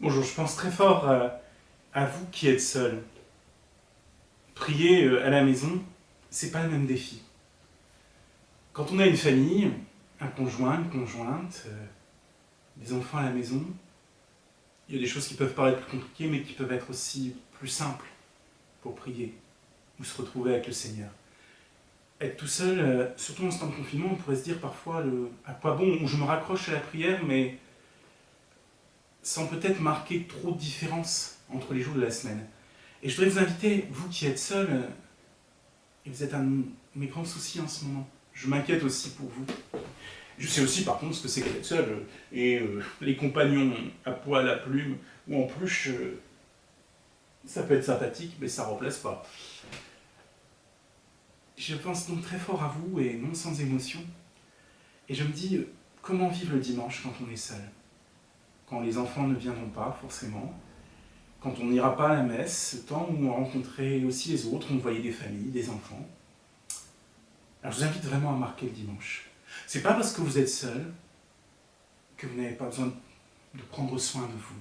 Bonjour, je pense très fort à vous qui êtes seul. Prier à la maison, c'est pas le même défi. Quand on a une famille, un conjoint, une conjointe, des enfants à la maison, il y a des choses qui peuvent paraître plus compliquées, mais qui peuvent être aussi plus simples pour prier ou se retrouver avec le Seigneur. Être tout seul, surtout en ce temps de confinement, on pourrait se dire parfois à quoi bon, où je me raccroche à la prière, mais sans peut-être marquer trop de différence entre les jours de la semaine. Et je voudrais vous inviter, vous qui êtes seul, et vous êtes un de mes grands soucis en ce moment. Je m'inquiète aussi pour vous. Je sais aussi par contre ce que c'est qu'être seul. Et les compagnons à poil, à plume ou en peluche, ça peut être sympathique, mais ça ne remplace pas. Je pense donc très fort à vous et non sans émotion. Et je me dis, comment vivre le dimanche quand on est seul? Quand les enfants ne viendront pas forcément, quand on n'ira pas à la messe, ce temps où on rencontrait aussi les autres, on voyait des familles, des enfants. Alors je vous invite vraiment à marquer le dimanche. C'est pas parce que vous êtes seul que vous n'avez pas besoin de prendre soin de vous.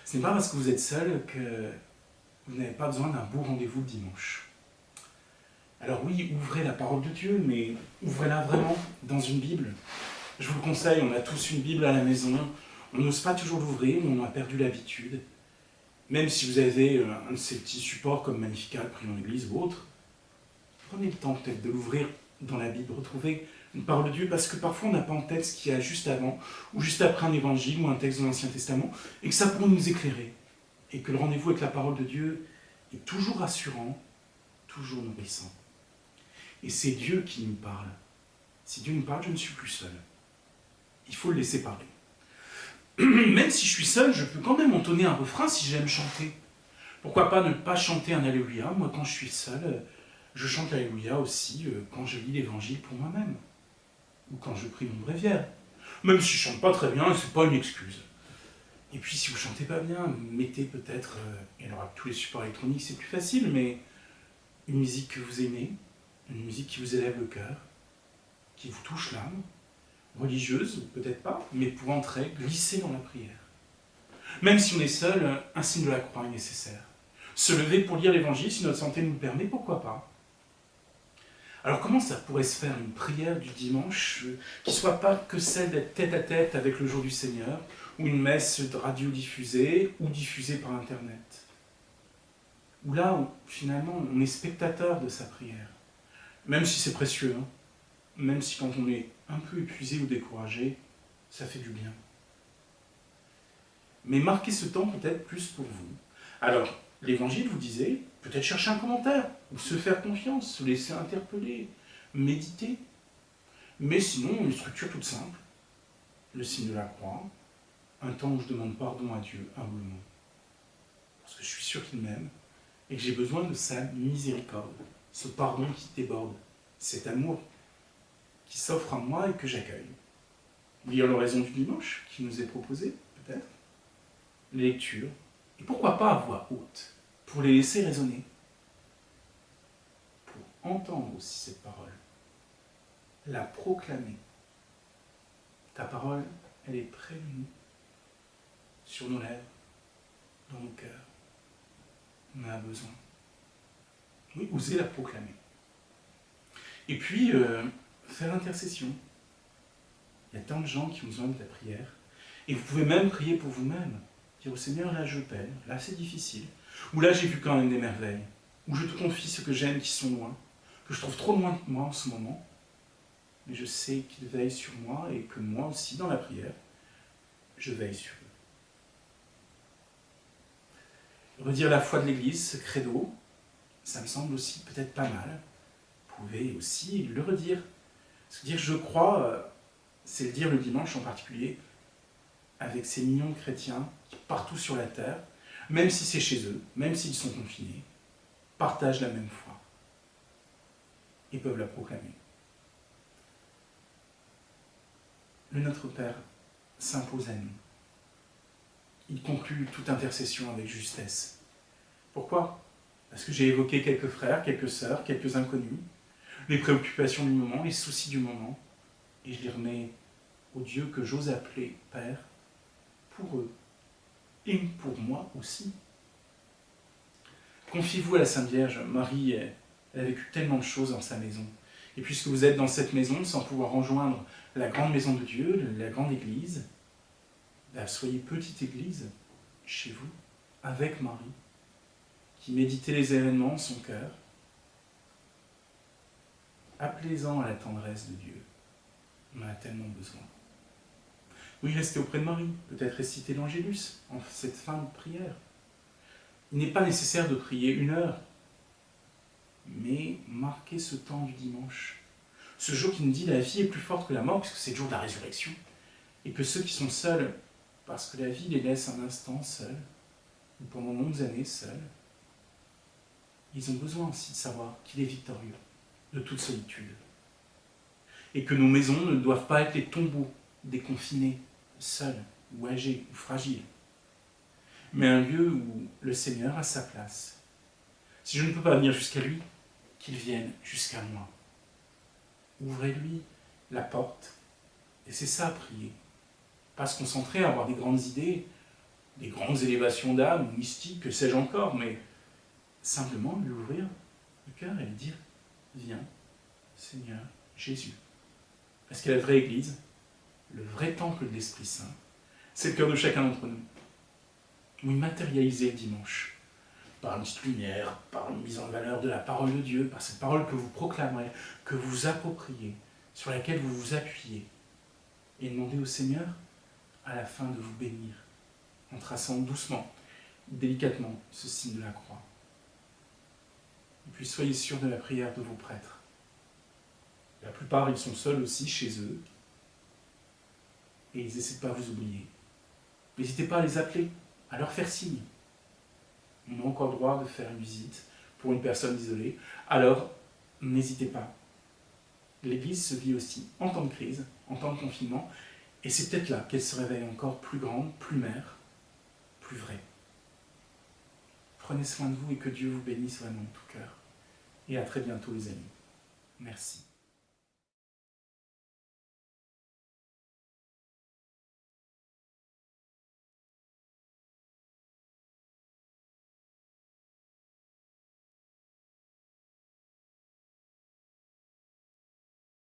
Ce n'est pas parce que vous êtes seul que vous n'avez pas besoin d'un beau rendez-vous le dimanche. Alors oui, ouvrez la parole de Dieu, mais ouvrez-la vraiment dans une Bible. Je vous le conseille, on a tous une Bible à la maison, on n'ose pas toujours l'ouvrir, on a perdu l'habitude. Même si vous avez un de ces petits supports comme Magnificat, Prions l'Église ou autre, prenez le temps peut-être de l'ouvrir dans la Bible, retrouver une parole de Dieu, parce que parfois on n'a pas en tête ce qu'il y a juste avant, ou juste après un évangile, ou un texte de l'Ancien Testament, et que ça pourrait nous éclairer. Et que le rendez-vous avec la parole de Dieu est toujours rassurant, toujours nourrissant. Et c'est Dieu qui nous parle. Si Dieu nous parle, je ne suis plus seul. Il faut le laisser parler. Même si je suis seul, je peux quand même entonner un refrain si j'aime chanter. Pourquoi pas ne pas chanter un Alléluia? Moi, quand je suis seul, je chante l'Alléluia aussi quand je lis l'Évangile pour moi-même. Ou quand je prie mon bréviaire. Même si je chante pas très bien, c'est pas une excuse. Et puis si vous chantez pas bien, mettez peut-être, et alors avec tous les supports électroniques c'est plus facile, mais une musique que vous aimez, une musique qui vous élève le cœur, qui vous touche l'âme, religieuse, ou peut-être pas, mais pour entrer, glisser dans la prière. Même si on est seul, un signe de la croix est nécessaire. Se lever pour lire l'Évangile, si notre santé nous le permet, pourquoi pas? Alors comment ça pourrait se faire une prière du dimanche qui ne soit pas que celle d'être tête à tête avec le jour du Seigneur, ou une messe radiodiffusée, ou diffusée par Internet? Où là, finalement, on est spectateur de sa prière. Même si c'est précieux, hein, même si quand on est un peu épuisé ou découragé, ça fait du bien. Mais marquez ce temps peut-être plus pour vous. Alors, l'Évangile, vous disiez, peut-être chercher un commentaire, ou se faire confiance, se laisser interpeller, méditer. Mais sinon, une structure toute simple, le signe de la croix, un temps où je demande pardon à Dieu humblement. Parce que je suis sûr qu'il m'aime, et que j'ai besoin de sa miséricorde, ce pardon qui déborde, cet amour qui s'offre à moi et que j'accueille. Lire l'oraison du dimanche, qui nous est proposée, peut-être, les lectures, et pourquoi pas à voix haute, pour les laisser résonner, pour entendre aussi cette parole, la proclamer. Ta parole, elle est près de nous, sur nos lèvres, dans nos cœurs. On en a besoin. Oui, oser la proclamer. Et puis, faire l'intercession. Il y a tant de gens qui ont besoin de la prière. Et vous pouvez même prier pour vous-même. Dire au Seigneur, là je peine, là c'est difficile. Ou là j'ai vu quand même des merveilles. Ou je te confie ceux que j'aime qui sont loin, que je trouve trop loin de moi en ce moment. Mais je sais qu'ils veillent sur moi et que moi aussi, dans la prière, je veille sur eux. Redire la foi de l'Église, ce credo, ça me semble aussi peut-être pas mal. Vous pouvez aussi le redire. Parce que dire je crois, c'est le dire le dimanche en particulier, avec ces millions de chrétiens partout sur la terre, même si c'est chez eux, même s'ils sont confinés, partagent la même foi et peuvent la proclamer. Le Notre Père s'impose à nous. Il conclut toute intercession avec justesse. Pourquoi? Parce que j'ai évoqué quelques frères, quelques sœurs, quelques inconnus, les préoccupations du moment, les soucis du moment, et je les remets au Dieu que j'ose appeler Père, pour eux, et pour moi aussi. Confiez-vous à la Sainte Vierge. Marie, elle a vécu tellement de choses dans sa maison. Et puisque vous êtes dans cette maison, sans pouvoir rejoindre la grande maison de Dieu, la grande église, soyez petite église chez vous, avec Marie, qui méditait les événements en son cœur. Appelez-en à la tendresse de Dieu. On en a tellement besoin. Oui, restez auprès de Marie, peut-être réciter l'Angélus en cette fin de prière. Il n'est pas nécessaire de prier 1 heure, mais marquez ce temps du dimanche. Ce jour qui nous dit la vie est plus forte que la mort, puisque c'est le jour de la résurrection. Et que ceux qui sont seuls, parce que la vie les laisse un instant seuls, ou pendant de longues années seuls, ils ont besoin aussi de savoir qu'il est victorieux de toute solitude. Et que nos maisons ne doivent pas être les tombeaux des confinés, seuls, ou âgés, ou fragiles, mais un lieu où le Seigneur a sa place. Si je ne peux pas venir jusqu'à lui, qu'il vienne jusqu'à moi. Ouvrez-lui la porte. Et c'est ça, prier. Pas se concentrer à avoir des grandes idées, des grandes élévations d'âme, mystiques, que sais-je encore, mais simplement lui ouvrir le cœur et lui dire « Viens, Seigneur Jésus ». Parce que la vraie Église, le vrai temple de l'Esprit Saint, c'est le cœur de chacun d'entre nous. Oui, matérialiser le dimanche, par une petite lumière, par une mise en valeur de la parole de Dieu, par cette parole que vous proclamerez, que vous vous appropriez, sur laquelle vous vous appuyez, et demandez au Seigneur, à la fin, de vous bénir, en traçant doucement, délicatement, ce signe de la croix. Et puis soyez sûrs de la prière de vos prêtres. La plupart, ils sont seuls aussi chez eux, et ils essaient de ne pas vous oublier. N'hésitez pas à les appeler, à leur faire signe. On a encore le droit de faire une visite pour une personne isolée, alors n'hésitez pas. L'Église se vit aussi en temps de crise, en temps de confinement, et c'est peut-être là qu'elle se réveille encore plus grande, plus mère, plus vraie. Prenez soin de vous et que Dieu vous bénisse vraiment de tout cœur. Et à très bientôt les amis. Merci.